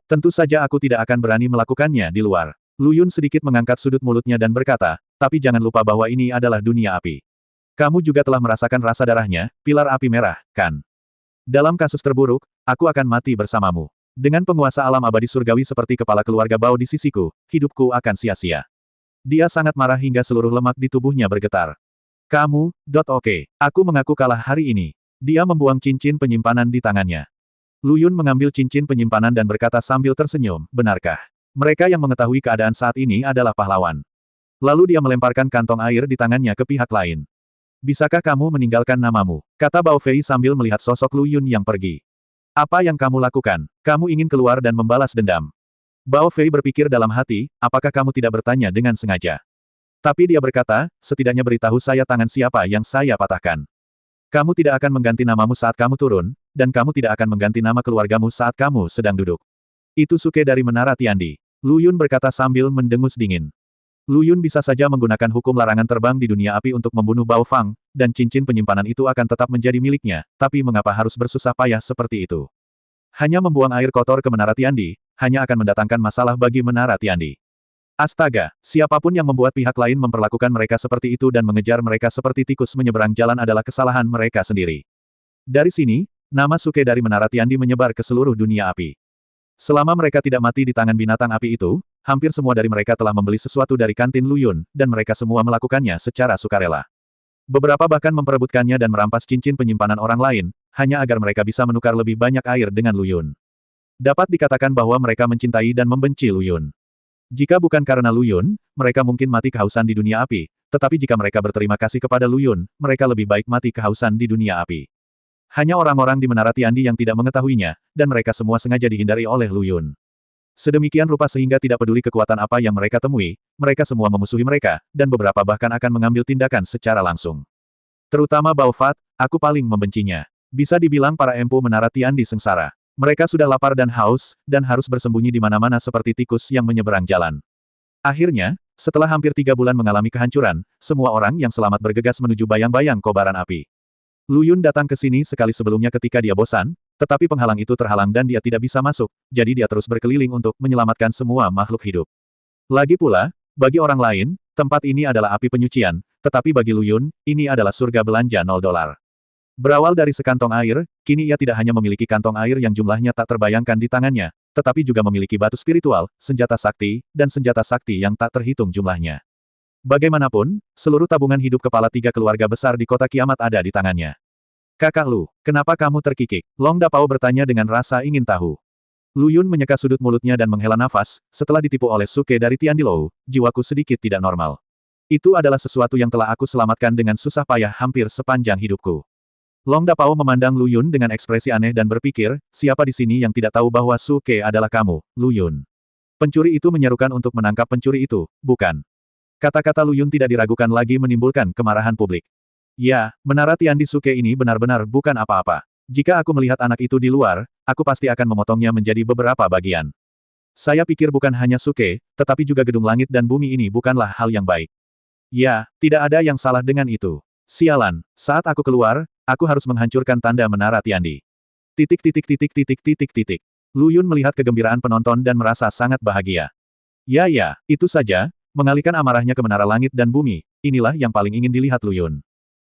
Tentu saja aku tidak akan berani melakukannya di luar. Lu Yun sedikit mengangkat sudut mulutnya dan berkata, tapi jangan lupa bahwa ini adalah dunia api. Kamu juga telah merasakan rasa darahnya, pilar api merah, kan? Dalam kasus terburuk, aku akan mati bersamamu. Dengan penguasa alam abadi surgawi seperti kepala keluarga Bao di sisiku, hidupku akan sia-sia. Dia sangat marah hingga seluruh lemak di tubuhnya bergetar. Kamu, oke. Aku mengaku kalah hari ini. Dia membuang cincin penyimpanan di tangannya. Lu Yun mengambil cincin penyimpanan dan berkata sambil tersenyum, benarkah? Mereka yang mengetahui keadaan saat ini adalah pahlawan. Lalu dia melemparkan kantong air di tangannya ke pihak lain. Bisakah kamu meninggalkan namamu? Kata Bao Fei sambil melihat sosok Lu Yun yang pergi. Apa yang kamu lakukan? Kamu ingin keluar dan membalas dendam. Bao Fei berpikir dalam hati, apakah kamu tidak bertanya dengan sengaja? Tapi dia berkata, setidaknya beritahu saya tangan siapa yang saya patahkan. Kamu tidak akan mengganti namamu saat kamu turun, dan kamu tidak akan mengganti nama keluargamu saat kamu sedang duduk. Itu Suke dari Menara Tiandi. Lu Yun berkata sambil mendengus dingin. Lu Yun bisa saja menggunakan hukum larangan terbang di dunia api untuk membunuh Bao Fang, dan cincin penyimpanan itu akan tetap menjadi miliknya, tapi mengapa harus bersusah payah seperti itu? Hanya membuang air kotor ke Menara Tiandi, hanya akan mendatangkan masalah bagi Menara Tiandi. Astaga, siapapun yang membuat pihak lain memperlakukan mereka seperti itu dan mengejar mereka seperti tikus menyeberang jalan adalah kesalahan mereka sendiri. Dari sini, nama Suke dari Menara Tiandi menyebar ke seluruh dunia api. Selama mereka tidak mati di tangan binatang api itu, hampir semua dari mereka telah membeli sesuatu dari kantin Lu Yun, dan mereka semua melakukannya secara sukarela. Beberapa bahkan memperebutkannya dan merampas cincin penyimpanan orang lain, hanya agar mereka bisa menukar lebih banyak air dengan Lu Yun. Dapat dikatakan bahwa mereka mencintai dan membenci Lu Yun. Jika bukan karena Lu Yun, mereka mungkin mati kehausan di dunia api, tetapi jika mereka berterima kasih kepada Lu Yun, mereka lebih baik mati kehausan di dunia api. Hanya orang-orang di Menara Tiandi yang tidak mengetahuinya, dan mereka semua sengaja dihindari oleh Lu Yun. Sedemikian rupa sehingga tidak peduli kekuatan apa yang mereka temui, mereka semua memusuhi mereka, dan beberapa bahkan akan mengambil tindakan secara langsung. Terutama Bao Fat, aku paling membencinya. Bisa dibilang para empu Menara Tiandi sengsara. Mereka sudah lapar dan haus, dan harus bersembunyi di mana-mana seperti tikus yang menyeberang jalan. Akhirnya, setelah hampir 3 bulan mengalami kehancuran, semua orang yang selamat bergegas menuju bayang-bayang kobaran api. Lu Yun datang ke sini sekali sebelumnya ketika dia bosan, tetapi penghalang itu terhalang dan dia tidak bisa masuk, jadi dia terus berkeliling untuk menyelamatkan semua makhluk hidup. Lagi pula, bagi orang lain, tempat ini adalah api penyucian, tetapi bagi Lu Yun, ini adalah surga belanja $0. Berawal dari sekantong air, kini ia tidak hanya memiliki kantong air yang jumlahnya tak terbayangkan di tangannya, tetapi juga memiliki batu spiritual, senjata sakti, dan senjata sakti yang tak terhitung jumlahnya. Bagaimanapun, seluruh tabungan hidup kepala 3 keluarga besar di kota kiamat ada di tangannya. Kakak Lu, kenapa kamu terkikik? Long Dapao bertanya dengan rasa ingin tahu. Lu Yun menyeka sudut mulutnya dan menghela nafas, setelah ditipu oleh Suke dari Tiandilou, jiwaku sedikit tidak normal. Itu adalah sesuatu yang telah aku selamatkan dengan susah payah hampir sepanjang hidupku. Long Dapao memandang Lu Yun dengan ekspresi aneh dan berpikir, siapa di sini yang tidak tahu bahwa Suke adalah kamu, Lu Yun? Pencuri itu menyerukan untuk menangkap pencuri itu, bukan? Kata-kata Lu Yun tidak diragukan lagi menimbulkan kemarahan publik. Ya, Menara Tiandi Suke ini benar-benar bukan apa-apa. Jika aku melihat anak itu di luar, aku pasti akan memotongnya menjadi beberapa bagian. Saya pikir bukan hanya Suke, tetapi juga gedung langit dan bumi ini bukanlah hal yang baik. Ya, tidak ada yang salah dengan itu. Sialan, saat aku keluar, aku harus menghancurkan tanda Menara Tiandi. Lu Yun melihat kegembiraan penonton dan merasa sangat bahagia. Ya, itu saja, mengalihkan amarahnya ke Menara Langit dan Bumi, inilah yang paling ingin dilihat Lu Yun.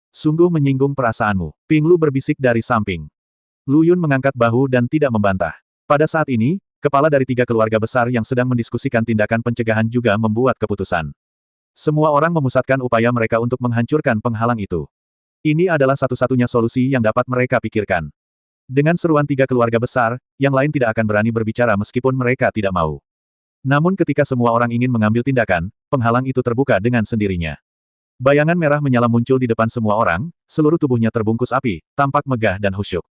Sungguh menyinggung perasaanmu. Ping Lu berbisik dari samping. Lu Yun mengangkat bahu dan tidak membantah. Pada saat ini, kepala dari 3 keluarga besar yang sedang mendiskusikan tindakan pencegahan juga membuat keputusan. Semua orang memusatkan upaya mereka untuk menghancurkan penghalang itu. Ini adalah satu-satunya solusi yang dapat mereka pikirkan. Dengan seruan 3 keluarga besar, yang lain tidak akan berani berbicara meskipun mereka tidak mau. Namun ketika semua orang ingin mengambil tindakan, penghalang itu terbuka dengan sendirinya. Bayangan merah menyala muncul di depan semua orang, seluruh tubuhnya terbungkus api, tampak megah dan khusyuk.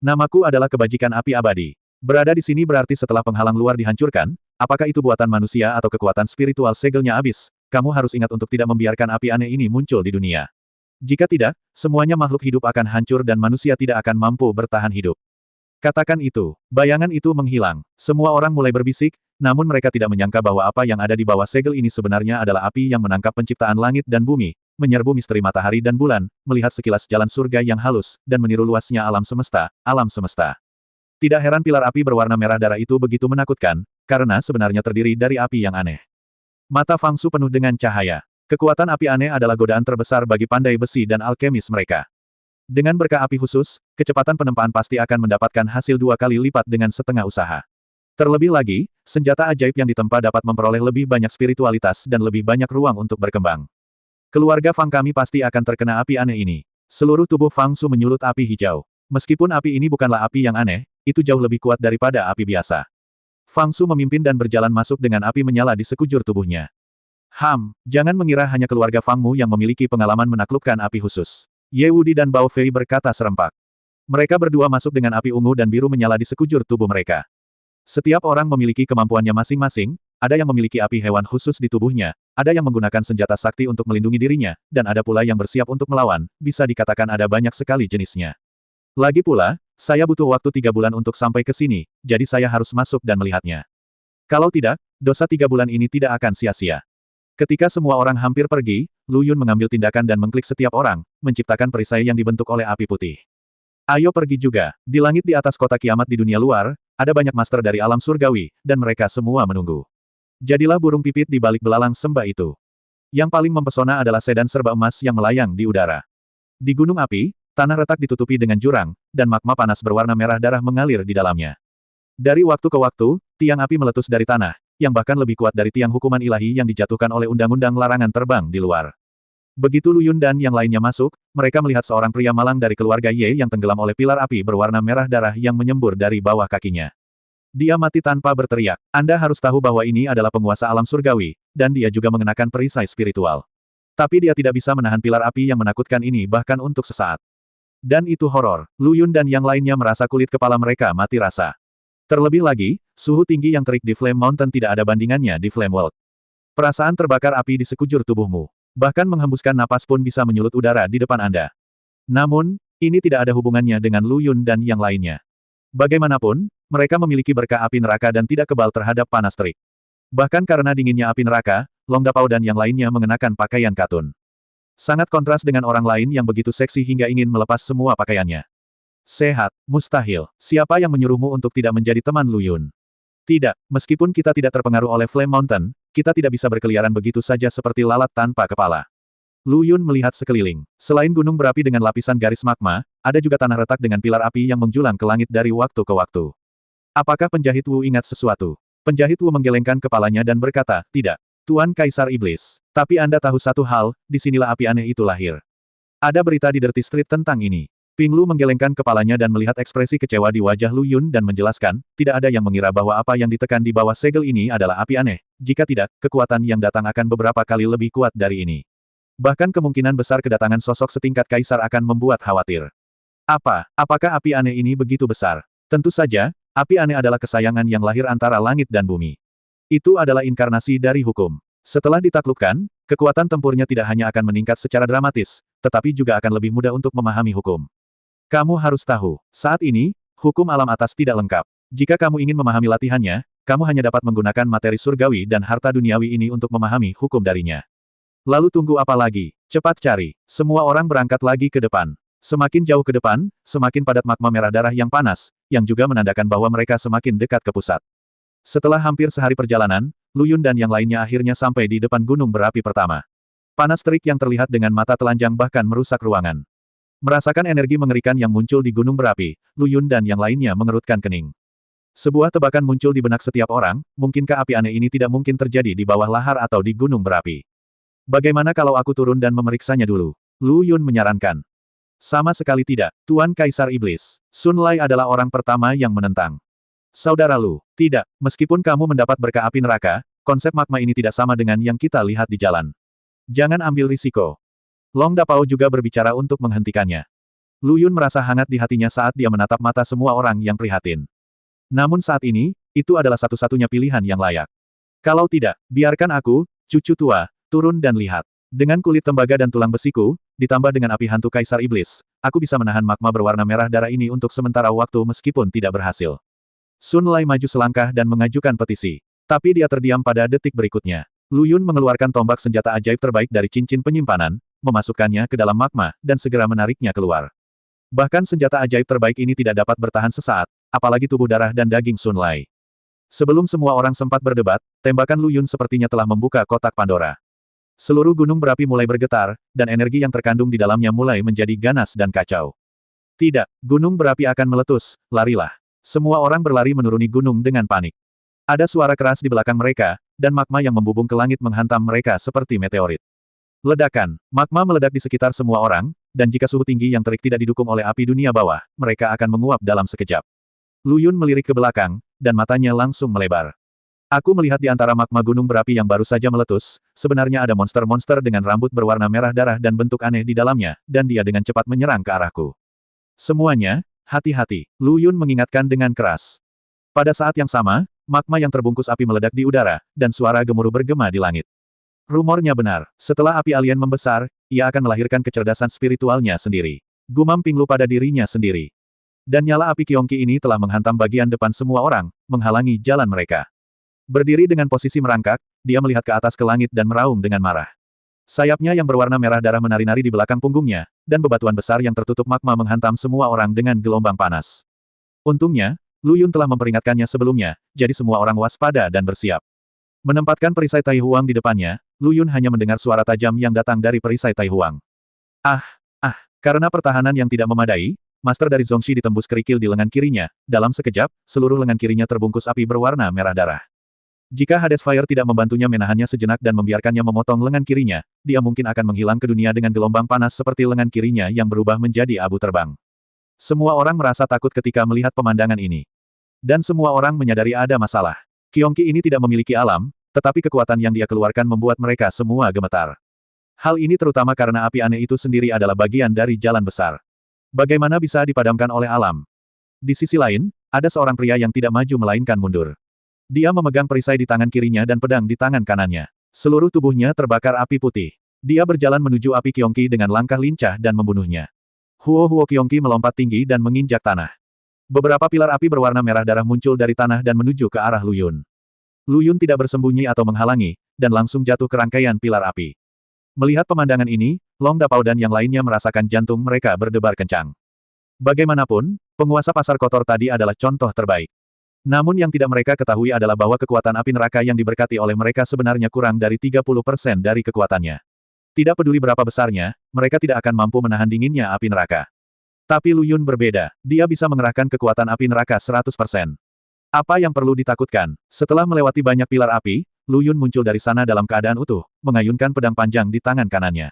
Namaku adalah kebajikan api abadi. Berada di sini berarti setelah penghalang luar dihancurkan, apakah itu buatan manusia atau kekuatan spiritual segelnya habis, kamu harus ingat untuk tidak membiarkan api aneh ini muncul di dunia. Jika tidak, semuanya makhluk hidup akan hancur dan manusia tidak akan mampu bertahan hidup. Katakan itu. Bayangan itu menghilang. Semua orang mulai berbisik, namun mereka tidak menyangka bahwa apa yang ada di bawah segel ini sebenarnya adalah api yang menangkap penciptaan langit dan bumi, menyerbu misteri matahari dan bulan, melihat sekilas jalan surga yang halus, dan meniru luasnya alam semesta, alam semesta. Tidak heran pilar api berwarna merah darah itu begitu menakutkan, karena sebenarnya terdiri dari api yang aneh. Mata Fang Su penuh dengan cahaya. Kekuatan api aneh adalah godaan terbesar bagi pandai besi dan alkemis mereka. Dengan berkah api khusus, kecepatan penempaan pasti akan mendapatkan hasil 2 kali lipat dengan setengah usaha. Terlebih lagi, senjata ajaib yang ditempa dapat memperoleh lebih banyak spiritualitas dan lebih banyak ruang untuk berkembang. Keluarga Fang kami pasti akan terkena api aneh ini. Seluruh tubuh Fang Su menyulut api hijau. Meskipun api ini bukanlah api yang aneh, itu jauh lebih kuat daripada api biasa. Fang Su memimpin dan berjalan masuk dengan api menyala di sekujur tubuhnya. Jangan mengira hanya keluarga Fang Mu yang memiliki pengalaman menaklukkan api khusus. Ye Wudi dan Bao Fei berkata serempak. Mereka berdua masuk dengan api ungu dan biru menyala di sekujur tubuh mereka. Setiap orang memiliki kemampuannya masing-masing, ada yang memiliki api hewan khusus di tubuhnya, ada yang menggunakan senjata sakti untuk melindungi dirinya, dan ada pula yang bersiap untuk melawan, bisa dikatakan ada banyak sekali jenisnya. Lagi pula, saya butuh waktu 3 bulan untuk sampai ke sini, jadi saya harus masuk dan melihatnya. Kalau tidak, dosa 3 bulan ini tidak akan sia-sia. Ketika semua orang hampir pergi, Lu Yun mengambil tindakan dan mengklik setiap orang, menciptakan perisai yang dibentuk oleh api putih. Ayo pergi juga, di langit di atas kota kiamat di dunia luar, ada banyak master dari alam surgawi, dan mereka semua menunggu. Jadilah burung pipit di balik belalang sembah itu. Yang paling mempesona adalah sedan serba emas yang melayang di udara. Di gunung api, tanah retak ditutupi dengan jurang, dan magma panas berwarna merah darah mengalir di dalamnya. Dari waktu ke waktu, tiang api meletus dari tanah, yang bahkan lebih kuat dari tiang hukuman ilahi yang dijatuhkan oleh undang-undang larangan terbang di luar. Begitu Lu Yun dan yang lainnya masuk, mereka melihat seorang pria malang dari keluarga Ye yang tenggelam oleh pilar api berwarna merah darah yang menyembur dari bawah kakinya. Dia mati tanpa berteriak. Anda harus tahu bahwa ini adalah penguasa alam surgawi, dan dia juga mengenakan perisai spiritual. Tapi dia tidak bisa menahan pilar api yang menakutkan ini bahkan untuk sesaat. Dan itu horor. Lu Yun dan yang lainnya merasa kulit kepala mereka mati rasa. Terlebih lagi, suhu tinggi yang terik di Flame Mountain tidak ada bandingannya di Flame World. Perasaan terbakar api di sekujur tubuhmu. Bahkan menghembuskan napas pun bisa menyulut udara di depan Anda. Namun, ini tidak ada hubungannya dengan Lu Yun dan yang lainnya. Bagaimanapun, mereka memiliki berkah api neraka dan tidak kebal terhadap panas terik. Bahkan karena dinginnya api neraka, Long Dapao dan yang lainnya mengenakan pakaian katun. Sangat kontras dengan orang lain yang begitu seksi hingga ingin melepas semua pakaiannya. Sehat, mustahil. Siapa yang menyuruhmu untuk tidak menjadi teman Lu Yun? Tidak, meskipun kita tidak terpengaruh oleh Flame Mountain, kita tidak bisa berkeliaran begitu saja seperti lalat tanpa kepala. Lu Yun melihat sekeliling. Selain gunung berapi dengan lapisan garis magma, ada juga tanah retak dengan pilar api yang menjulang ke langit dari waktu ke waktu. Apakah penjahit Wu ingat sesuatu? Penjahit Wu menggelengkan kepalanya dan berkata, tidak. Tuan Kaisar Iblis. Tapi Anda tahu satu hal, disinilah api aneh itu lahir. Ada berita di Dirty Street tentang ini. Ping Lu menggelengkan kepalanya dan melihat ekspresi kecewa di wajah Lu Yun dan menjelaskan, tidak ada yang mengira bahwa apa yang ditekan di bawah segel ini adalah api aneh. Jika tidak, kekuatan yang datang akan beberapa kali lebih kuat dari ini. Bahkan kemungkinan besar kedatangan sosok setingkat kaisar akan membuat khawatir. Apakah api aneh ini begitu besar? Tentu saja, api aneh adalah kesayangan yang lahir antara langit dan bumi. Itu adalah inkarnasi dari hukum. Setelah ditaklukkan, kekuatan tempurnya tidak hanya akan meningkat secara dramatis, tetapi juga akan lebih mudah untuk memahami hukum. Kamu harus tahu, saat ini, hukum alam atas tidak lengkap. Jika kamu ingin memahami latihannya, kamu hanya dapat menggunakan materi surgawi dan harta duniawi ini untuk memahami hukum darinya. Lalu tunggu apa lagi? Cepat cari. Semua orang berangkat lagi ke depan. Semakin jauh ke depan, semakin padat magma merah darah yang panas, yang juga menandakan bahwa mereka semakin dekat ke pusat. Setelah hampir sehari perjalanan, Lu Yun dan yang lainnya akhirnya sampai di depan gunung berapi pertama. Panas terik yang terlihat dengan mata telanjang bahkan merusak ruangan. Merasakan energi mengerikan yang muncul di gunung berapi, Lu Yun dan yang lainnya mengerutkan kening. Sebuah tebakan muncul di benak setiap orang, mungkinkah api aneh ini tidak mungkin terjadi di bawah lahar atau di gunung berapi? Bagaimana kalau aku turun dan memeriksanya dulu? Lu Yun menyarankan. Sama sekali tidak, Tuan Kaisar Iblis. Sun Lei adalah orang pertama yang menentang. Saudara Lu, tidak, meskipun kamu mendapat berkah api neraka, konsep magma ini tidak sama dengan yang kita lihat di jalan. Jangan ambil risiko. Long Dapao juga berbicara untuk menghentikannya. Lu Yun merasa hangat di hatinya saat dia menatap mata semua orang yang prihatin. Namun saat ini, itu adalah satu-satunya pilihan yang layak. Kalau tidak, biarkan aku, cucu tua, turun dan lihat. Dengan kulit tembaga dan tulang besiku, ditambah dengan api hantu Kaisar Iblis, aku bisa menahan magma berwarna merah darah ini untuk sementara waktu meskipun tidak berhasil. Sun Lei maju selangkah dan mengajukan petisi. Tapi dia terdiam pada detik berikutnya. Lu Yun mengeluarkan tombak senjata ajaib terbaik dari cincin penyimpanan, memasukkannya ke dalam magma, dan segera menariknya keluar. Bahkan senjata ajaib terbaik ini tidak dapat bertahan sesaat, apalagi tubuh darah dan daging Sun Lai. Sebelum semua orang sempat berdebat, tembakan Lu Yun sepertinya telah membuka kotak Pandora. Seluruh gunung berapi mulai bergetar, dan energi yang terkandung di dalamnya mulai menjadi ganas dan kacau. Tidak, gunung berapi akan meletus, larilah. Semua orang berlari menuruni gunung dengan panik. Ada suara keras di belakang mereka, dan magma yang membubung ke langit menghantam mereka seperti meteorit. Ledakan, magma meledak di sekitar semua orang, dan jika suhu tinggi yang terik tidak didukung oleh api dunia bawah, mereka akan menguap dalam sekejap. Lu Yun melirik ke belakang, dan matanya langsung melebar. Aku melihat di antara magma gunung berapi yang baru saja meletus, sebenarnya ada monster-monster dengan rambut berwarna merah darah dan bentuk aneh di dalamnya, dan dia dengan cepat menyerang ke arahku. Semuanya, hati-hati, Lu Yun mengingatkan dengan keras. Pada saat yang sama, magma yang terbungkus api meledak di udara, dan suara gemuruh bergema di langit. Rumornya benar, setelah api alien membesar, ia akan melahirkan kecerdasan spiritualnya sendiri. Gumam Pinglu pada dirinya sendiri. Dan nyala api Qiongqi ini telah menghantam bagian depan semua orang, menghalangi jalan mereka. Berdiri dengan posisi merangkak, dia melihat ke atas ke langit dan meraung dengan marah. Sayapnya yang berwarna merah darah menari-nari di belakang punggungnya, dan bebatuan besar yang tertutup magma menghantam semua orang dengan gelombang panas. Untungnya, Lu Yun telah memperingatkannya sebelumnya, jadi semua orang waspada dan bersiap. Menempatkan perisai Tai Huang di depannya, Lu Yun hanya mendengar suara tajam yang datang dari perisai Tai Huang. Karena pertahanan yang tidak memadai, master dari Zongxi ditembus kerikil di lengan kirinya, dalam sekejap, seluruh lengan kirinya terbungkus api berwarna merah darah. Jika Hades Fire tidak membantunya menahannya sejenak dan membiarkannya memotong lengan kirinya, dia mungkin akan menghilang ke dunia dengan gelombang panas seperti lengan kirinya yang berubah menjadi abu terbang. Semua orang merasa takut ketika melihat pemandangan ini. Dan semua orang menyadari ada masalah. Qiongqi ini tidak memiliki alam, tetapi kekuatan yang dia keluarkan membuat mereka semua gemetar. Hal ini terutama karena api aneh itu sendiri adalah bagian dari jalan besar. Bagaimana bisa dipadamkan oleh alam? Di sisi lain, ada seorang pria yang tidak maju melainkan mundur. Dia memegang perisai di tangan kirinya dan pedang di tangan kanannya. Seluruh tubuhnya terbakar api putih. Dia berjalan menuju api Qiongqi dengan langkah lincah dan membunuhnya. Huo Qiongqi melompat tinggi dan menginjak tanah. Beberapa pilar api berwarna merah darah muncul dari tanah dan menuju ke arah Lu Yun. Lu Yun tidak bersembunyi atau menghalangi, dan langsung jatuh ke rangkaian pilar api. Melihat pemandangan ini, Long Dapao dan yang lainnya merasakan jantung mereka berdebar kencang. Bagaimanapun, penguasa pasar kotor tadi adalah contoh terbaik. Namun yang tidak mereka ketahui adalah bahwa kekuatan api neraka yang diberkati oleh mereka sebenarnya kurang dari 30% dari kekuatannya. Tidak peduli berapa besarnya, mereka tidak akan mampu menahan dinginnya api neraka. Tapi Lu Yun berbeda, dia bisa mengerahkan kekuatan api neraka 100%. Apa yang perlu ditakutkan? Setelah melewati banyak pilar api, Lu Yun muncul dari sana dalam keadaan utuh, mengayunkan pedang panjang di tangan kanannya.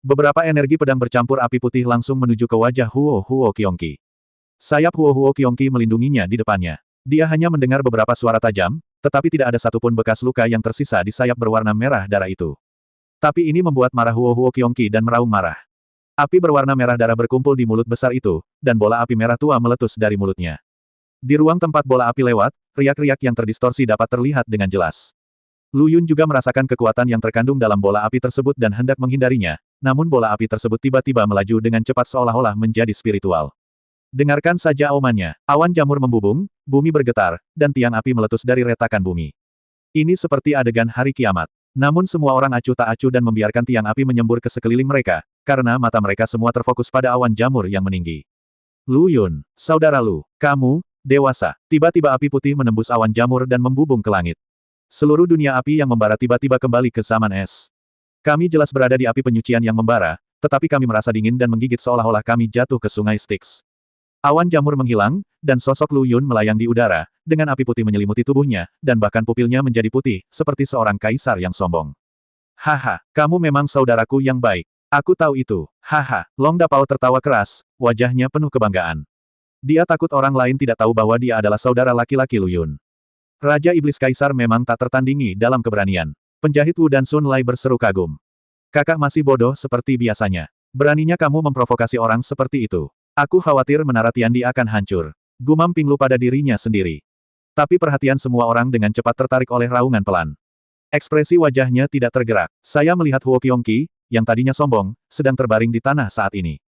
Beberapa energi pedang bercampur api putih langsung menuju ke wajah Huo Qiongqi. Sayap Huo Qiongqi melindunginya di depannya. Dia hanya mendengar beberapa suara tajam, tetapi tidak ada satupun bekas luka yang tersisa di sayap berwarna merah darah itu. Tapi ini membuat marah Huo Qiongqi dan meraung marah. Api berwarna merah darah berkumpul di mulut besar itu, dan bola api merah tua meletus dari mulutnya. Di ruang tempat bola api lewat, riak-riak yang terdistorsi dapat terlihat dengan jelas. Lu Yun juga merasakan kekuatan yang terkandung dalam bola api tersebut dan hendak menghindarinya, namun bola api tersebut tiba-tiba melaju dengan cepat seolah-olah menjadi spiritual. Dengarkan saja aumannya, awan jamur membubung, bumi bergetar, dan tiang api meletus dari retakan bumi. Ini seperti adegan hari kiamat. Namun semua orang acuh tak acuh dan membiarkan tiang api menyembur ke sekeliling mereka, karena mata mereka semua terfokus pada awan jamur yang meninggi. Lu Yun, saudara Lu, kamu, dewasa. Tiba-tiba api putih menembus awan jamur dan membubung ke langit. Seluruh dunia api yang membara tiba-tiba kembali ke zaman es. Kami jelas berada di api penyucian yang membara, tetapi kami merasa dingin dan menggigit seolah-olah kami jatuh ke sungai Styx. Awan jamur menghilang, dan sosok Lu Yun melayang di udara, dengan api putih menyelimuti tubuhnya, dan bahkan pupilnya menjadi putih, seperti seorang kaisar yang sombong. Haha, kamu memang saudaraku yang baik. Aku tahu itu. Haha, Long Dapao tertawa keras, wajahnya penuh kebanggaan. Dia takut orang lain tidak tahu bahwa dia adalah saudara laki-laki Lu Yun. Raja Iblis Kaisar memang tak tertandingi dalam keberanian. Penjahit Wu dan Sun Lai berseru kagum. Kakak masih bodoh seperti biasanya. Beraninya kamu memprovokasi orang seperti itu. Aku khawatir menara Tiandi akan hancur. Gumam Pinglu pada dirinya sendiri. Tapi perhatian semua orang dengan cepat tertarik oleh raungan pelan. Ekspresi wajahnya tidak tergerak. Saya melihat Huo Qiongqi, yang tadinya sombong, sedang terbaring di tanah saat ini.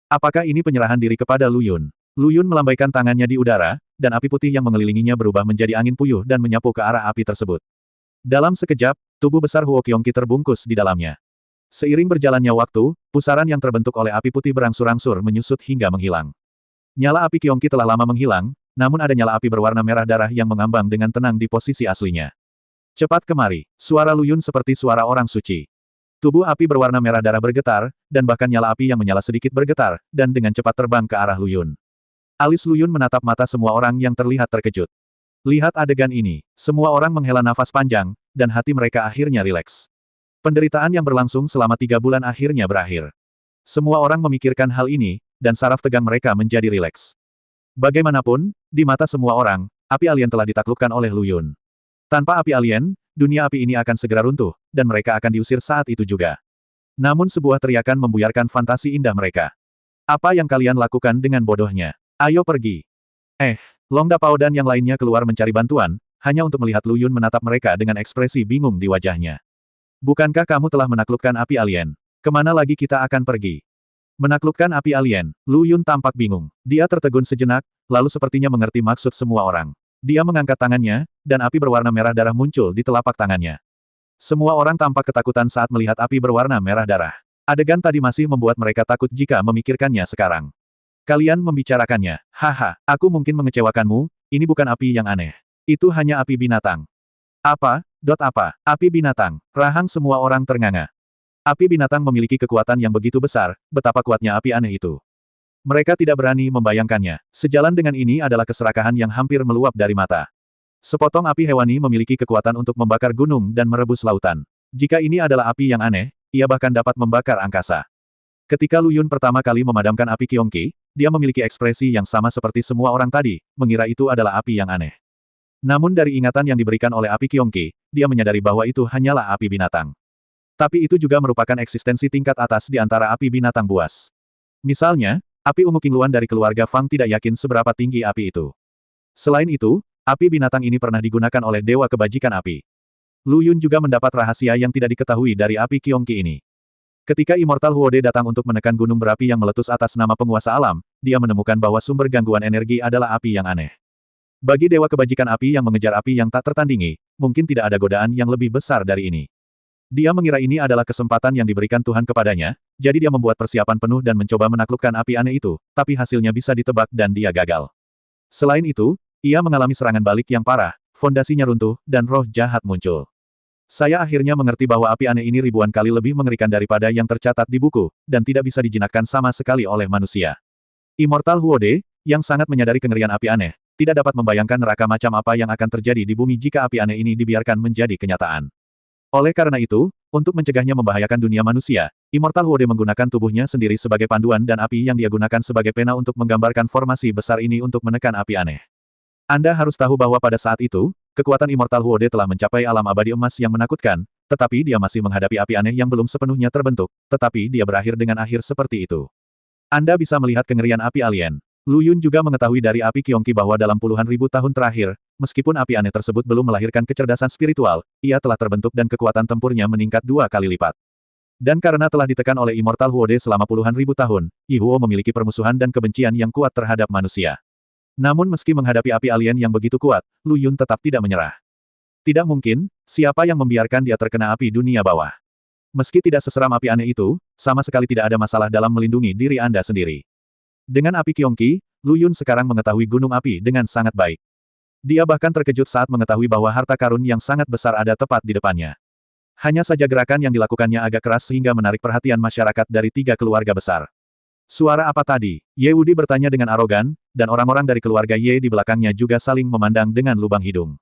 Apakah ini penyerahan diri kepada Lu Yun? Lu Yun melambaikan tangannya di udara, dan api putih yang mengelilinginya berubah menjadi angin puyuh dan menyapu ke arah api tersebut. Dalam sekejap, tubuh besar Huo Qiongqi terbungkus di dalamnya. Seiring berjalannya waktu, pusaran yang terbentuk oleh api putih berangsur-angsur menyusut hingga menghilang. Nyala api Qiongqi telah lama menghilang, namun ada nyala api berwarna merah darah yang mengambang dengan tenang di posisi aslinya. Cepat kemari, suara Lu Yun seperti suara orang suci. Tubuh api berwarna merah darah bergetar, dan bahkan nyala api yang menyala sedikit bergetar, dan dengan cepat terbang ke arah Lu Yun. Alis Lu Yun menatap mata semua orang yang terlihat terkejut. Lihat adegan ini, semua orang menghela nafas panjang, dan hati mereka akhirnya rileks. Penderitaan yang berlangsung selama 3 bulan akhirnya berakhir. Semua orang memikirkan hal ini, dan saraf tegang mereka menjadi rileks. Bagaimanapun, di mata semua orang, api alien telah ditaklukkan oleh Lu Yun. Tanpa api alien, dunia api ini akan segera runtuh, dan mereka akan diusir saat itu juga. Namun sebuah teriakan membuyarkan fantasi indah mereka. Apa yang kalian lakukan dengan bodohnya? Ayo pergi. Long Dapao dan yang lainnya keluar mencari bantuan, hanya untuk melihat Lu Yun menatap mereka dengan ekspresi bingung di wajahnya. Bukankah kamu telah menaklukkan api alien? Kemana lagi kita akan pergi? Menaklukkan api alien, Lu Yun tampak bingung. Dia tertegun sejenak, lalu sepertinya mengerti maksud semua orang. Dia mengangkat tangannya, dan api berwarna merah darah muncul di telapak tangannya. Semua orang tampak ketakutan saat melihat api berwarna merah darah. Adegan tadi masih membuat mereka takut jika memikirkannya sekarang. Kalian membicarakannya. Haha, aku mungkin mengecewakanmu, ini bukan api yang aneh. Itu hanya api binatang. Apa? Api binatang. Rahang semua orang ternganga. Api binatang memiliki kekuatan yang begitu besar, betapa kuatnya api aneh itu. Mereka tidak berani membayangkannya. Sejalan dengan ini adalah keserakahan yang hampir meluap dari mata. Sepotong api hewani memiliki kekuatan untuk membakar gunung dan merebus lautan. Jika ini adalah api yang aneh, ia bahkan dapat membakar angkasa. Ketika Lu Yun pertama kali memadamkan api Qiongqi, dia memiliki ekspresi yang sama seperti semua orang tadi, mengira itu adalah api yang aneh. Namun dari ingatan yang diberikan oleh api Qiongqi, dia menyadari bahwa itu hanyalah api binatang. Tapi itu juga merupakan eksistensi tingkat atas di antara api binatang buas. Misalnya, api ungu Qingluan dari keluarga Fang tidak yakin seberapa tinggi api itu. Selain itu, api binatang ini pernah digunakan oleh Dewa Kebajikan Api. Lu Yun juga mendapat rahasia yang tidak diketahui dari api Qiongqi ini. Ketika Immortal Huode datang untuk menekan gunung berapi yang meletus atas nama penguasa alam, dia menemukan bahwa sumber gangguan energi adalah api yang aneh. Bagi Dewa Kebajikan Api yang mengejar api yang tak tertandingi, mungkin tidak ada godaan yang lebih besar dari ini. Dia mengira ini adalah kesempatan yang diberikan Tuhan kepadanya, jadi dia membuat persiapan penuh dan mencoba menaklukkan api aneh itu, tapi hasilnya bisa ditebak dan dia gagal. Selain itu, ia mengalami serangan balik yang parah, fondasinya runtuh, dan roh jahat muncul. Saya akhirnya mengerti bahwa api aneh ini ribuan kali lebih mengerikan daripada yang tercatat di buku, dan tidak bisa dijinakkan sama sekali oleh manusia. Immortal Huode, yang sangat menyadari kengerian api aneh, tidak dapat membayangkan neraka macam apa yang akan terjadi di bumi jika api aneh ini dibiarkan menjadi kenyataan. Oleh karena itu, untuk mencegahnya membahayakan dunia manusia, Immortal Huode menggunakan tubuhnya sendiri sebagai panduan dan api yang dia gunakan sebagai pena untuk menggambarkan formasi besar ini untuk menekan api aneh. Anda harus tahu bahwa pada saat itu, kekuatan Immortal Huode telah mencapai alam abadi emas yang menakutkan, tetapi dia masih menghadapi api aneh yang belum sepenuhnya terbentuk, tetapi dia berakhir dengan akhir seperti itu. Anda bisa melihat kengerian api alien. Lu Yun juga mengetahui dari api Qiongqi bahwa dalam puluhan ribu tahun terakhir, meskipun api aneh tersebut belum melahirkan kecerdasan spiritual, ia telah terbentuk dan kekuatan tempurnya meningkat 2 kali lipat. Dan karena telah ditekan oleh Immortal Huode selama puluhan ribu tahun, Yihuo memiliki permusuhan dan kebencian yang kuat terhadap manusia. Namun meski menghadapi api alien yang begitu kuat, Lu Yun tetap tidak menyerah. Tidak mungkin, siapa yang membiarkan dia terkena api dunia bawah. Meski tidak seseram api aneh itu, sama sekali tidak ada masalah dalam melindungi diri Anda sendiri. Dengan api Qiongqi, Lu Yun sekarang mengetahui gunung api dengan sangat baik. Dia bahkan terkejut saat mengetahui bahwa harta karun yang sangat besar ada tepat di depannya. Hanya saja gerakan yang dilakukannya agak keras sehingga menarik perhatian masyarakat dari 3 keluarga besar. Suara apa tadi? Ye Wudi bertanya dengan arogan, dan orang-orang dari keluarga Ye di belakangnya juga saling memandang dengan lubang hidung.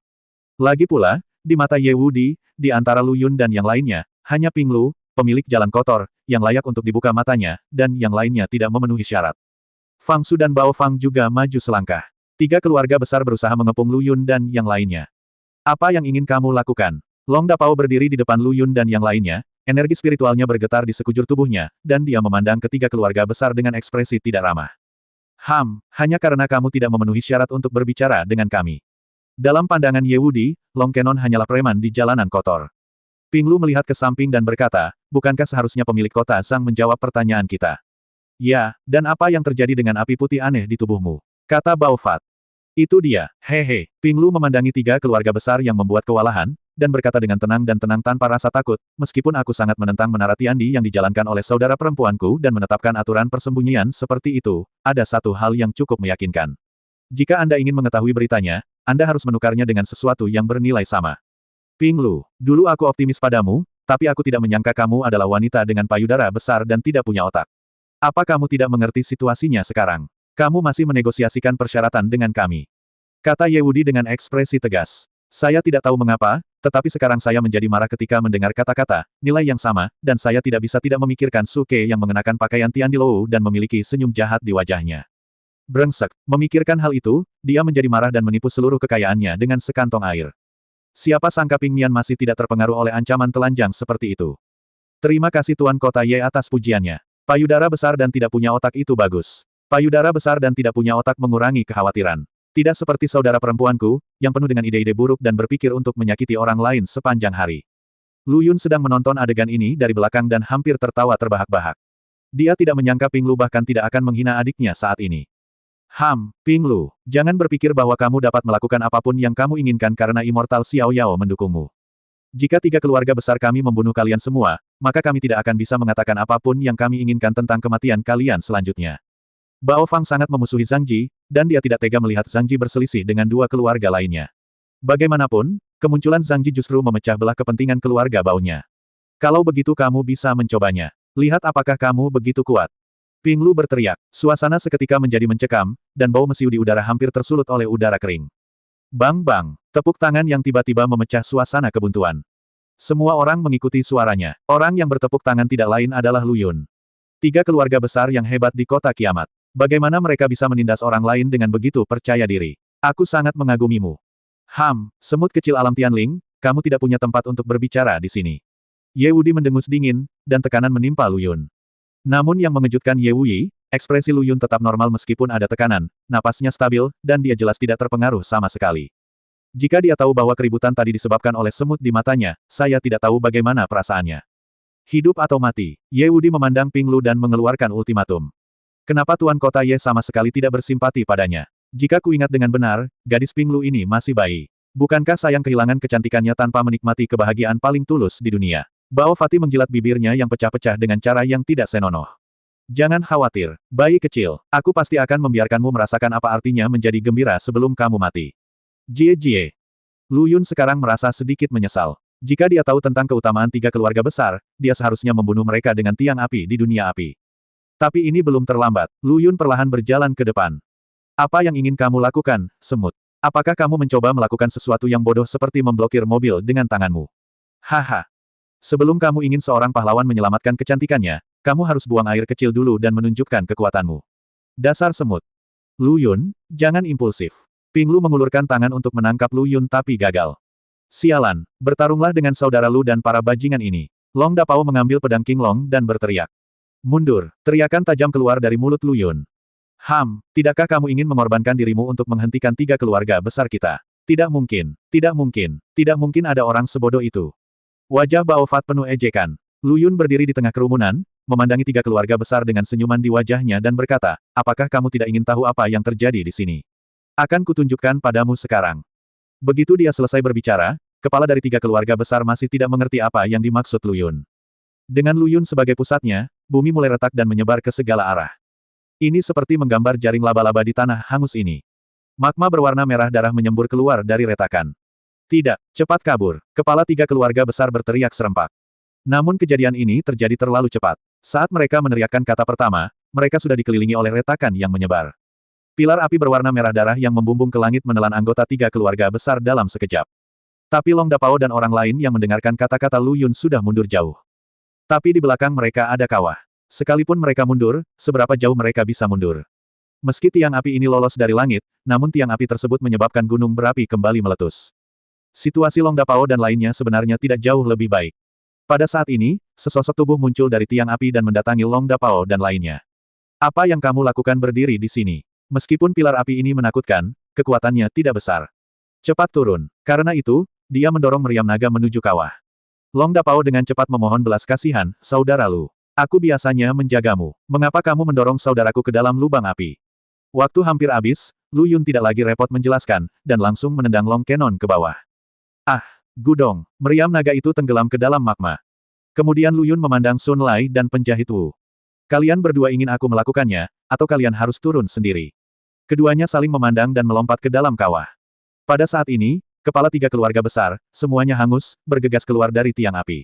Lagi pula, di mata Ye Wudi, di antara Lu Yun dan yang lainnya, hanya Ping Lu, pemilik jalan kotor, yang layak untuk dibuka matanya, dan yang lainnya tidak memenuhi syarat. Fang Su dan Bao Fang juga maju selangkah. 3 keluarga besar berusaha mengepung Lu Yun dan yang lainnya. Apa yang ingin kamu lakukan? Long Dapao berdiri di depan Lu Yun dan yang lainnya, energi spiritualnya bergetar di sekujur tubuhnya, dan dia memandang ketiga keluarga besar dengan ekspresi tidak ramah. Hanya karena kamu tidak memenuhi syarat untuk berbicara dengan kami. Dalam pandangan Ye Wudi, Long Kenon hanyalah preman di jalanan kotor. Ping Lu melihat ke samping dan berkata, bukankah seharusnya pemilik kota Zhang menjawab pertanyaan kita? Ya, dan apa yang terjadi dengan api putih aneh di tubuhmu? Kata Bao Fat. Itu dia, hehe. Ping Lu memandangi 3 keluarga besar yang membuat kewalahan, dan berkata dengan tenang dan tenang tanpa rasa takut, meskipun aku sangat menentang menara Tiandi yang dijalankan oleh saudara perempuanku dan menetapkan aturan persembunyian seperti itu, ada satu hal yang cukup meyakinkan. Jika Anda ingin mengetahui beritanya, Anda harus menukarnya dengan sesuatu yang bernilai sama. Ping Lu, dulu aku optimis padamu, tapi aku tidak menyangka kamu adalah wanita dengan payudara besar dan tidak punya otak. Apa kamu tidak mengerti situasinya sekarang? Kamu masih menegosiasikan persyaratan dengan kami. Kata Ye Wudi dengan ekspresi tegas. Saya tidak tahu mengapa, tetapi sekarang saya menjadi marah ketika mendengar kata-kata, nilai yang sama, dan saya tidak bisa tidak memikirkan Su Ke yang mengenakan pakaian Tian Di Lou dan memiliki senyum jahat di wajahnya. Brengsek, memikirkan hal itu, dia menjadi marah dan menipu seluruh kekayaannya dengan sekantong air. Siapa sangka Ping Mian masih tidak terpengaruh oleh ancaman telanjang seperti itu. Terima kasih Tuan Kota Ye atas pujiannya. Payudara besar dan tidak punya otak itu bagus. Payudara besar dan tidak punya otak mengurangi kekhawatiran. Tidak seperti saudara perempuanku, yang penuh dengan ide-ide buruk dan berpikir untuk menyakiti orang lain sepanjang hari. Lu Yun sedang menonton adegan ini dari belakang dan hampir tertawa terbahak-bahak. Dia tidak menyangka Ping Lu bahkan tidak akan menghina adiknya saat ini. Ping Lu, jangan berpikir bahwa kamu dapat melakukan apapun yang kamu inginkan karena Immortal Xiao Yao mendukungmu. Jika 3 keluarga besar kami membunuh kalian semua, maka kami tidak akan bisa mengatakan apapun yang kami inginkan tentang kematian kalian selanjutnya. Bao Fang sangat memusuhi Zhang Ji, dan dia tidak tega melihat Zhang Ji berselisih dengan 2 keluarga lainnya. Bagaimanapun, kemunculan Zhang Ji justru memecah belah kepentingan keluarga Bao-nya. Kalau begitu kamu bisa mencobanya. Lihat apakah kamu begitu kuat. Ping Lu berteriak. Suasana seketika menjadi mencekam, dan bau mesiu di udara hampir tersulut oleh udara kering. Bang-bang, tepuk tangan yang tiba-tiba memecah suasana kebuntuan. Semua orang mengikuti suaranya. Orang yang bertepuk tangan tidak lain adalah Lu Yun. 3 keluarga besar yang hebat di kota kiamat. Bagaimana mereka bisa menindas orang lain dengan begitu percaya diri? Aku sangat mengagumimu. Semut kecil alam Tianling, kamu tidak punya tempat untuk berbicara di sini. Ye Wudi mendengus dingin, dan tekanan menimpa Lu Yun. Namun yang mengejutkan Ye Wuyi, ekspresi Lu Yun tetap normal meskipun ada tekanan, napasnya stabil, dan dia jelas tidak terpengaruh sama sekali. Jika dia tahu bahwa keributan tadi disebabkan oleh semut di matanya, saya tidak tahu bagaimana perasaannya. Hidup atau mati, Ye Wudi memandang Ping Lu dan mengeluarkan ultimatum. Kenapa Tuan Kota Ye sama sekali tidak bersimpati padanya? Jika kuingat dengan benar, gadis Ping Lu ini masih bayi. Bukankah sayang kehilangan kecantikannya tanpa menikmati kebahagiaan paling tulus di dunia? Bao Fatih menjilat bibirnya yang pecah-pecah dengan cara yang tidak senonoh. Jangan khawatir, bayi kecil, aku pasti akan membiarkanmu merasakan apa artinya menjadi gembira sebelum kamu mati. Jie. Lu Yun sekarang merasa sedikit menyesal. Jika dia tahu tentang keutamaan 3 keluarga besar, dia seharusnya membunuh mereka dengan tiang api di dunia api. Tapi ini belum terlambat. Lu Yun perlahan berjalan ke depan. Apa yang ingin kamu lakukan, semut? Apakah kamu mencoba melakukan sesuatu yang bodoh seperti memblokir mobil dengan tanganmu? Haha. Sebelum kamu ingin seorang pahlawan menyelamatkan kecantikannya, kamu harus buang air kecil dulu dan menunjukkan kekuatanmu. Dasar semut. Lu Yun, jangan impulsif. Ping Lu mengulurkan tangan untuk menangkap Lu Yun tapi gagal. Sialan, bertarunglah dengan saudara Lu dan para bajingan ini. Long Dapao mengambil pedang King Long dan berteriak. Mundur, teriakan tajam keluar dari mulut Lu Yun. Tidakkah kamu ingin mengorbankan dirimu untuk menghentikan 3 keluarga besar kita? Tidak mungkin, tidak mungkin, tidak mungkin ada orang sebodoh itu. Wajah Bao Fat penuh ejekan. Lu Yun berdiri di tengah kerumunan, memandangi 3 keluarga besar dengan senyuman di wajahnya dan berkata, apakah kamu tidak ingin tahu apa yang terjadi di sini? Akan kutunjukkan padamu sekarang. Begitu dia selesai berbicara, kepala dari 3 keluarga besar masih tidak mengerti apa yang dimaksud Lu Yun. Dengan Lu Yun sebagai pusatnya, bumi mulai retak dan menyebar ke segala arah. Ini seperti menggambar jaring laba-laba di tanah hangus ini. Magma berwarna merah darah menyembur keluar dari retakan. Tidak, cepat kabur. Kepala 3 keluarga besar berteriak serempak. Namun kejadian ini terjadi terlalu cepat. Saat mereka meneriakkan kata pertama, mereka sudah dikelilingi oleh retakan yang menyebar. Pilar api berwarna merah darah yang membumbung ke langit menelan anggota 3 keluarga besar dalam sekejap. Tapi Long Dapao dan orang lain yang mendengarkan kata-kata Lu Yun sudah mundur jauh. Tapi di belakang mereka ada kawah. Sekalipun mereka mundur, seberapa jauh mereka bisa mundur? Meski tiang api ini lolos dari langit, namun tiang api tersebut menyebabkan gunung berapi kembali meletus. Situasi Long Dapao dan lainnya sebenarnya tidak jauh lebih baik. Pada saat ini, sesosok tubuh muncul dari tiang api dan mendatangi Long Dapao dan lainnya. Apa yang kamu lakukan berdiri di sini? Meskipun pilar api ini menakutkan, kekuatannya tidak besar. Cepat turun. Karena itu, dia mendorong meriam naga menuju kawah. Long Dapao dengan cepat memohon belas kasihan, saudara Lu. Aku biasanya menjagamu. Mengapa kamu mendorong saudaraku ke dalam lubang api? Waktu hampir habis, Lu Yun tidak lagi repot menjelaskan, dan langsung menendang Long Kenon ke bawah. Gudong. Meriam naga itu tenggelam ke dalam magma. Kemudian Lu Yun memandang Sun Lai dan penjahit Wu. Kalian berdua ingin aku melakukannya, atau kalian harus turun sendiri? Keduanya saling memandang dan melompat ke dalam kawah. Pada saat ini, kepala tiga keluarga besar, semuanya hangus, bergegas keluar dari tiang api.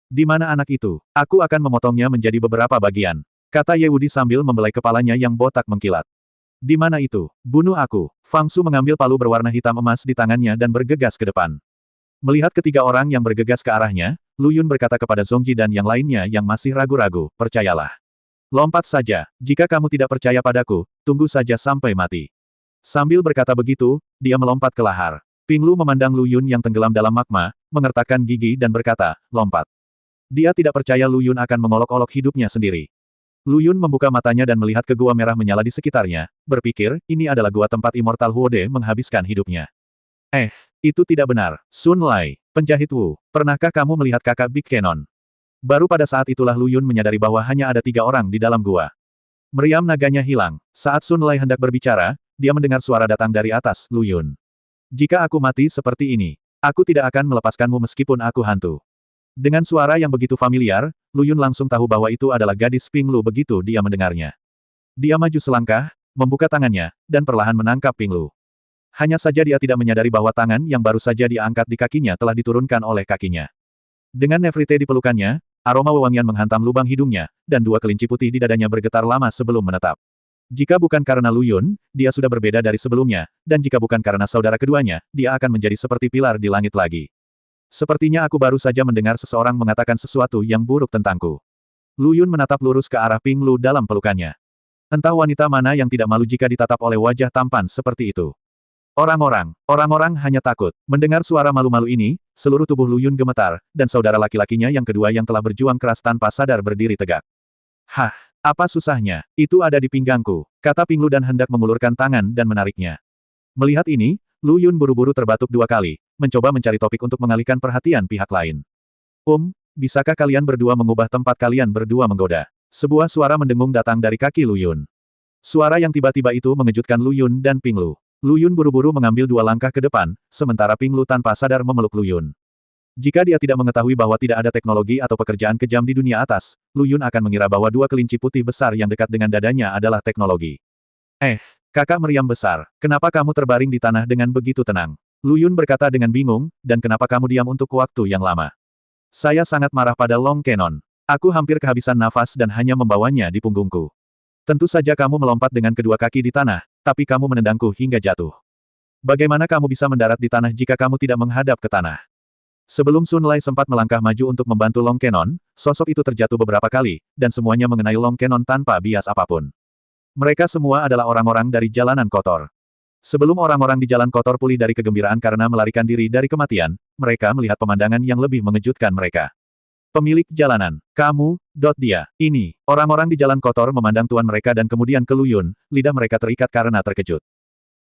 Di mana anak itu? Aku akan memotongnya menjadi beberapa bagian, kata Ye Wudi sambil membelai kepalanya yang botak mengkilat. Di mana itu? Bunuh aku. Fang Su mengambil palu berwarna hitam emas di tangannya dan bergegas ke depan. Melihat ketiga orang yang bergegas ke arahnya, Lu Yun berkata kepada Zhongji dan yang lainnya yang masih ragu-ragu, percayalah. Lompat saja, jika kamu tidak percaya padaku, tunggu saja sampai mati. Sambil berkata begitu, dia melompat ke lahar. Ping Lu memandang Lu Yun yang tenggelam dalam magma, mengertakkan gigi dan berkata, lompat. Dia tidak percaya Lu Yun akan mengolok-olok hidupnya sendiri. Lu Yun membuka matanya dan melihat ke gua merah menyala di sekitarnya, berpikir, ini adalah gua tempat Immortal Huode menghabiskan hidupnya. Itu tidak benar. Sun Lai, penjahit Wu, pernahkah kamu melihat kakak Big Cannon? Baru pada saat itulah Lu Yun menyadari bahwa hanya ada 3 orang di dalam gua. Meriam naganya hilang. Saat Sun Lai hendak berbicara, dia mendengar suara datang dari atas, Lu Yun. Jika aku mati seperti ini, aku tidak akan melepaskanmu meskipun aku hantu. Dengan suara yang begitu familiar, Lu Yun langsung tahu bahwa itu adalah gadis Ping Lu begitu dia mendengarnya. Dia maju selangkah, membuka tangannya, dan perlahan menangkap Ping Lu. Hanya saja dia tidak menyadari bahwa tangan yang baru saja dia angkat di kakinya telah diturunkan oleh kakinya. Dengan Nefrite di pelukannya, aroma wewangian menghantam lubang hidungnya, dan 2 kelinci putih di dadanya bergetar lama sebelum menetap. Jika bukan karena Lu Yun, dia sudah berbeda dari sebelumnya, dan jika bukan karena saudara keduanya, dia akan menjadi seperti pilar di langit lagi. Sepertinya aku baru saja mendengar seseorang mengatakan sesuatu yang buruk tentangku. Lu Yun menatap lurus ke arah Ping Lu dalam pelukannya. Entah wanita mana yang tidak malu jika ditatap oleh wajah tampan seperti itu. Orang-orang hanya takut. Mendengar suara malu-malu ini, seluruh tubuh Lu Yun gemetar, dan saudara laki-lakinya yang kedua yang telah berjuang keras tanpa sadar berdiri tegak. Hah, apa susahnya? Itu ada di pinggangku, kata Ping Lu dan hendak mengulurkan tangan dan menariknya. Melihat ini, Lu Yun buru-buru terbatuk 2 kali, mencoba mencari topik untuk mengalihkan perhatian pihak lain. Bisakah kalian berdua mengubah tempat kalian berdua menggoda? Sebuah suara mendengung datang dari kaki Lu Yun. Suara yang tiba-tiba itu mengejutkan Lu Yun dan Ping Lu. Lu Yun buru-buru mengambil 2 langkah ke depan, sementara Ping Lu tanpa sadar memeluk Lu Yun. Jika dia tidak mengetahui bahwa tidak ada teknologi atau pekerjaan kejam di dunia atas, Lu Yun akan mengira bahwa 2 kelinci putih besar yang dekat dengan dadanya adalah teknologi. Kakak meriam besar, kenapa kamu terbaring di tanah dengan begitu tenang? Lu Yun berkata dengan bingung, dan kenapa kamu diam untuk waktu yang lama? Saya sangat marah pada Long Cannon. Aku hampir kehabisan nafas dan hanya membawanya di punggungku. Tentu saja kamu melompat dengan kedua kaki di tanah, tapi kamu menendangku hingga jatuh. Bagaimana kamu bisa mendarat di tanah jika kamu tidak menghadap ke tanah? Sebelum Sun Lai sempat melangkah maju untuk membantu Long Cannon, sosok itu terjatuh beberapa kali, dan semuanya mengenai Long Cannon tanpa bias apapun. Mereka semua adalah orang-orang dari jalanan kotor. Sebelum orang-orang di jalan kotor pulih dari kegembiraan karena melarikan diri dari kematian, mereka melihat pemandangan yang lebih mengejutkan mereka. Pemilik jalanan, kamu, dia, ini. Orang-orang di jalan kotor memandang tuan mereka dan kemudian ke Lu Yun, lidah mereka terikat karena terkejut.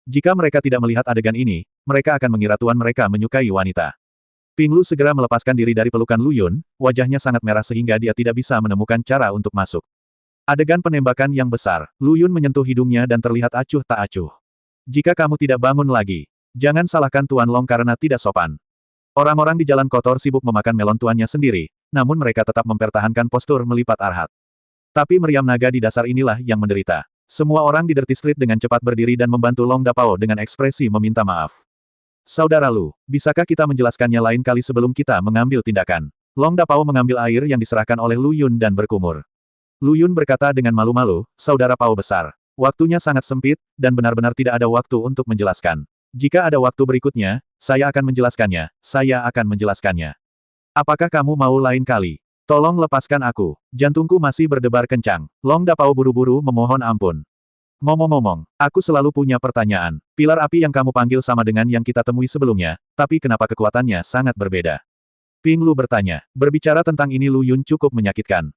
Jika mereka tidak melihat adegan ini, mereka akan mengira tuan mereka menyukai wanita. Ping Lu segera melepaskan diri dari pelukan Lu Yun, wajahnya sangat merah sehingga dia tidak bisa menemukan cara untuk masuk. Adegan penembakan yang besar, Lu Yun menyentuh hidungnya dan terlihat acuh tak acuh. Jika kamu tidak bangun lagi, jangan salahkan Tuan Long karena tidak sopan. Orang-orang di jalan kotor sibuk memakan melon tuannya sendiri, namun mereka tetap mempertahankan postur melipat arhat. Tapi meriam naga di dasar inilah yang menderita. Semua orang di Dirty Street dengan cepat berdiri dan membantu Long Dapao dengan ekspresi meminta maaf. Saudara Lu, bisakah kita menjelaskannya lain kali sebelum kita mengambil tindakan? Long Dapao mengambil air yang diserahkan oleh Lu Yun dan berkumur. Lu Yun berkata dengan malu-malu, Saudara Pao besar. Waktunya sangat sempit, dan benar-benar tidak ada waktu untuk menjelaskan. Jika ada waktu berikutnya, saya akan menjelaskannya. Apakah kamu mau lain kali? Tolong lepaskan aku. Jantungku masih berdebar kencang. Long Dapao buru-buru memohon ampun. Ngomong-ngomong, aku selalu punya pertanyaan. Pilar api yang kamu panggil sama dengan yang kita temui sebelumnya, tapi kenapa kekuatannya sangat berbeda? Ping Lu bertanya. Berbicara tentang ini Lu Yun cukup menyakitkan.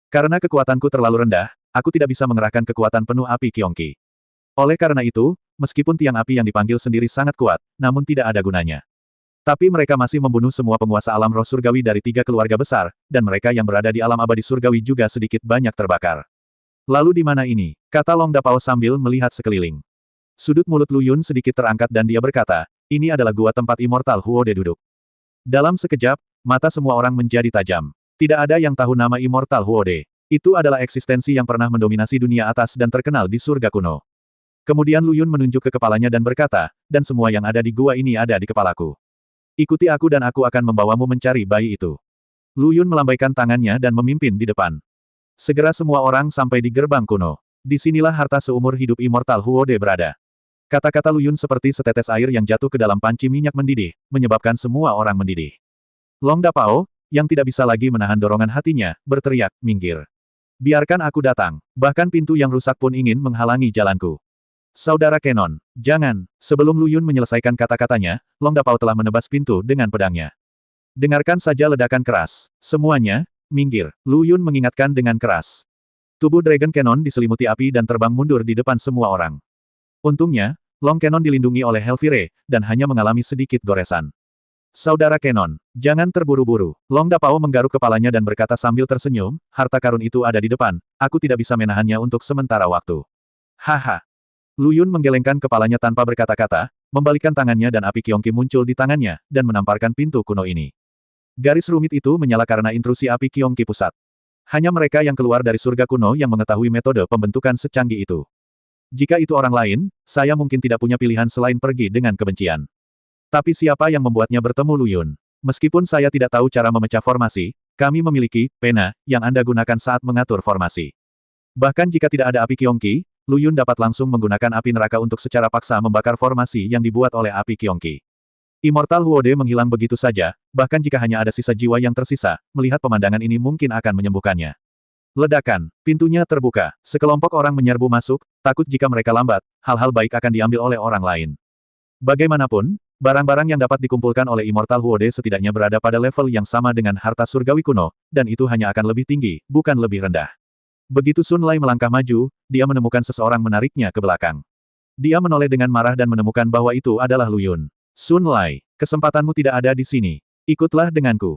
Karena kekuatanku terlalu rendah, aku tidak bisa mengerahkan kekuatan penuh api Kyongki. Oleh karena itu, meskipun tiang api yang dipanggil sendiri sangat kuat, namun tidak ada gunanya. Tapi mereka masih membunuh semua penguasa alam roh surgawi dari 3 keluarga besar, dan mereka yang berada di alam abadi surgawi juga sedikit banyak terbakar. Lalu di mana ini? Kata Long Dapao sambil melihat sekeliling. Sudut mulut Lu Yun sedikit terangkat dan dia berkata, ini adalah gua tempat Immortal Huode duduk. Dalam sekejap, mata semua orang menjadi tajam. Tidak ada yang tahu nama Immortal Huode. Itu adalah eksistensi yang pernah mendominasi dunia atas dan terkenal di surga kuno. Kemudian Lu Yun menunjuk ke kepalanya dan berkata, dan semua yang ada di gua ini ada di kepalaku. Ikuti aku dan aku akan membawamu mencari bayi itu. Lu Yun melambaikan tangannya dan memimpin di depan. Segera semua orang sampai di gerbang kuno. Disinilah harta seumur hidup immortal Huode berada. Kata-kata Lu Yun seperti setetes air yang jatuh ke dalam panci minyak mendidih, menyebabkan semua orang mendidih. Long Dapao, yang tidak bisa lagi menahan dorongan hatinya, berteriak, minggir. Biarkan aku datang. Bahkan pintu yang rusak pun ingin menghalangi jalanku. Saudara Kenon, jangan. Sebelum Lu Yun menyelesaikan kata-katanya, Long Dapao telah menebas pintu dengan pedangnya. Dengarkan saja ledakan keras. Semuanya, minggir. Lu Yun mengingatkan dengan keras. Tubuh Dragon Cannon diselimuti api dan terbang mundur di depan semua orang. Untungnya, Long Cannon dilindungi oleh Helvire, dan hanya mengalami sedikit goresan. Saudara Cannon, jangan terburu-buru. Long Dapao menggaruk kepalanya dan berkata sambil tersenyum, harta karun itu ada di depan, aku tidak bisa menahannya untuk sementara waktu. Haha. Lu Yun menggelengkan kepalanya tanpa berkata-kata, membalikkan tangannya dan api Kyongki muncul di tangannya, dan menamparkan pintu kuno ini. Garis rumit itu menyala karena intrusi api Kyongki pusat. Hanya mereka yang keluar dari surga kuno yang mengetahui metode pembentukan secanggih itu. Jika itu orang lain, saya mungkin tidak punya pilihan selain pergi dengan kebencian. Tapi siapa yang membuatnya bertemu Lu Yun? Meskipun saya tidak tahu cara memecah formasi, kami memiliki pena yang Anda gunakan saat mengatur formasi. Bahkan jika tidak ada api Kyongki, Lu Yun dapat langsung menggunakan api neraka untuk secara paksa membakar formasi yang dibuat oleh api Kyongki. Immortal Huode menghilang begitu saja, bahkan jika hanya ada sisa jiwa yang tersisa, melihat pemandangan ini mungkin akan menyembuhkannya. Ledakan, pintunya terbuka, sekelompok orang menyerbu masuk, takut jika mereka lambat, hal-hal baik akan diambil oleh orang lain. Bagaimanapun, barang-barang yang dapat dikumpulkan oleh Immortal Huode setidaknya berada pada level yang sama dengan harta surgawi kuno, dan itu hanya akan lebih tinggi, bukan lebih rendah. Begitu Sun Lei melangkah maju, dia menemukan seseorang menariknya ke belakang. Dia menoleh dengan marah dan menemukan bahwa itu adalah Lu Yun. Sun Lei, kesempatanmu tidak ada di sini. Ikutlah denganku.